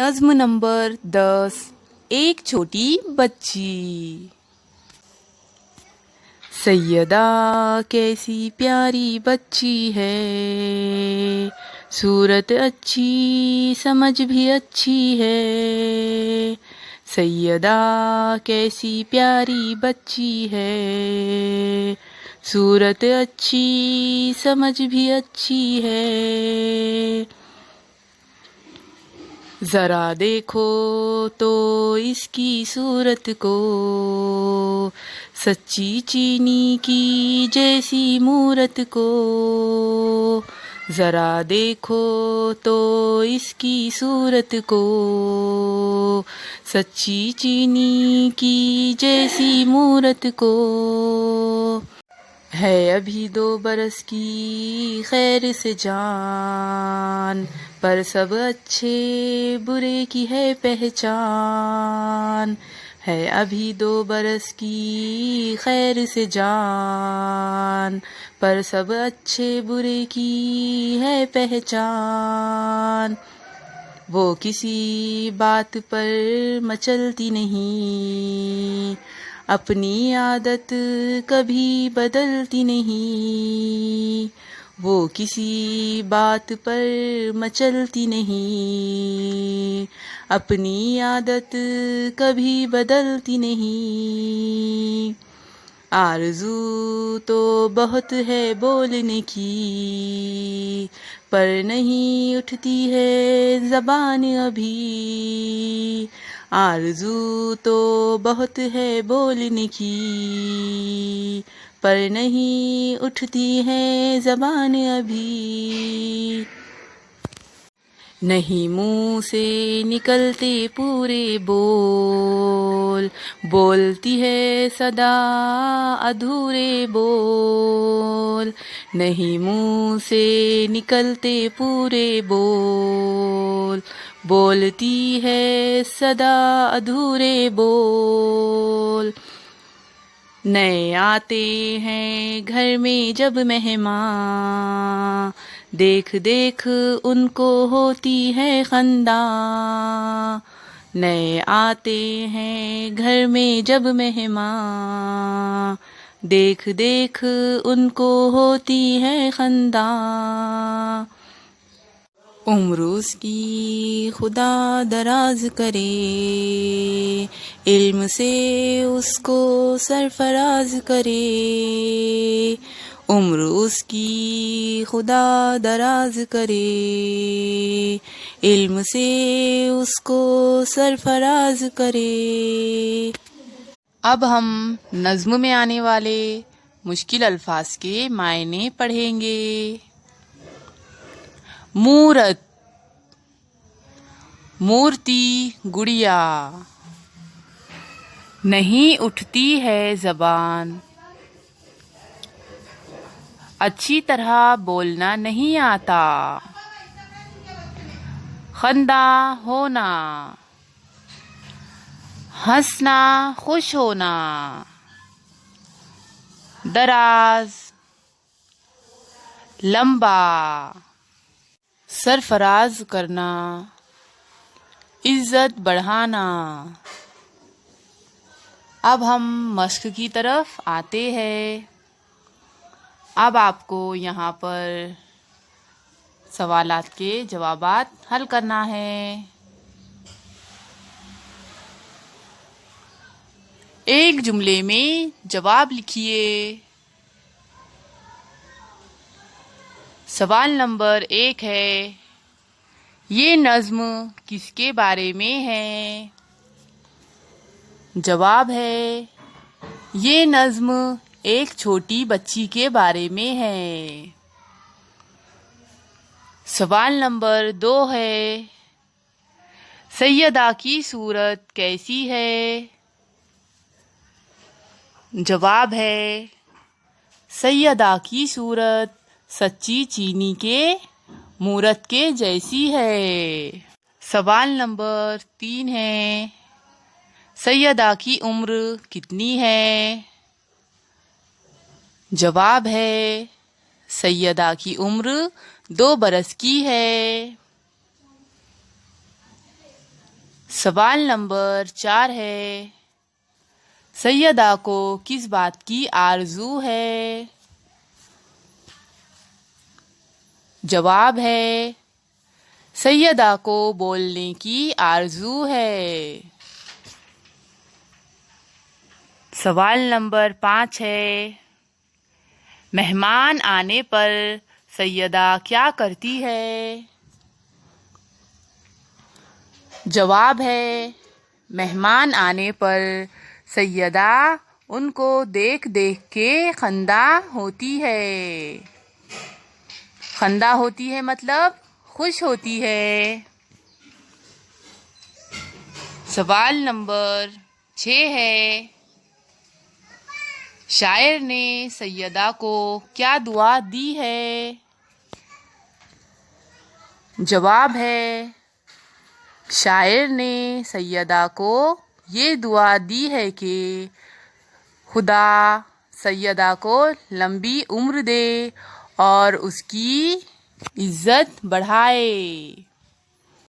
नज्म नंबर 10। एक छोटी बच्ची। सैयदा कैसी प्यारी बच्ची है, सूरत अच्छी समझ भी अच्छी है। सैयदा कैसी प्यारी बच्ची है, सूरत अच्छी समझ भी अच्छी है। जरा देखो तो इसकी सूरत को, सच्ची चीनी की जैसी मूरत को। जरा देखो तो इसकी सूरत को, सच्ची चीनी की जैसी मूरत को। है अभी 2 बरस की खैर से जान, पर सब अच्छे बुरे की है पहचान। है अभी 2 बरस की खैर से जान, पर सब अच्छे बुरे की है पहचान। वो किसी बात पर मचलती नहीं, अपनी आदत कभी बदलती नहीं। वो किसी बात पर मचलती नहीं, अपनी आदत कभी बदलती नहीं। आरज़ू तो बहुत है बोलने की, पर नहीं उठती है ज़बान अभी। आरज़ू तो बहुत है बोलने की, पर नहीं उठती है ज़बान अभी। नहीं मुँह से निकलते पूरे बोल, बोलती है सदा अधूरे बोल। नहीं मुँह से निकलते पूरे बोल, बोलती है सदा अधूरे बोल। नए आते हैं घर में जब मेहमान, देख देख उनको होती है खंदा। नए आते हैं घर में जब मेहमान, देख देख उनको होती है खंदा। उम्र उसकी खुदा दराज करे, इल्म से उसको सरफराज करे। उम्र उसकी खुदा दराज करे, इल्म से उसको सरफराज करे। अब हम नज़्म में आने वाले मुश्किल अल्फाज के मायने पढ़ेंगे। मूरत, मूर्ति, गुड़िया। नहीं उठती है ज़बान, अच्छी तरह बोलना नहीं आता। खंदा होना, हंसना, खुश होना। दराज, लंबा। सरफराज करना, इज्जत बढ़ाना। अब हम मश्क की तरफ आते हैं। अब आपको यहाँ पर सवालात के जवाबात हल करना है। एक जुमले में जवाब लिखिए। सवाल नंबर 1 है, ये नज़्म किसके बारे में है? जवाब है, ये नज़्म एक छोटी बच्ची के बारे में है। सवाल नंबर 2 है, सैयदा की सूरत कैसी है? जवाब है, सैयदा की सूरत सच्ची चीनी के मूरत के जैसी है। सवाल नंबर 3 है, सैयदा की उम्र कितनी है? जवाब है, सैयदा की उम्र 2 बरस की है। सवाल नंबर 4 है, सैयदा को किस बात की आरज़ू है? जवाब है, सैयदा को बोलने की आरज़ू है। सवाल नंबर 5 है, मेहमान आने पर सैयदा क्या करती है? जवाब है, मेहमान आने पर सैयदा उनको देख देख के खंदा होती है। खंदा होती है मतलब खुश होती है। सवाल नंबर 6 है, शायर ने सैयदा को क्या दुआ दी है? जवाब है, शायर ने सैयदा को ये दुआ दी है कि खुदा सैयदा को लंबी उम्र दे और उसकी इज्जत बढ़ाए।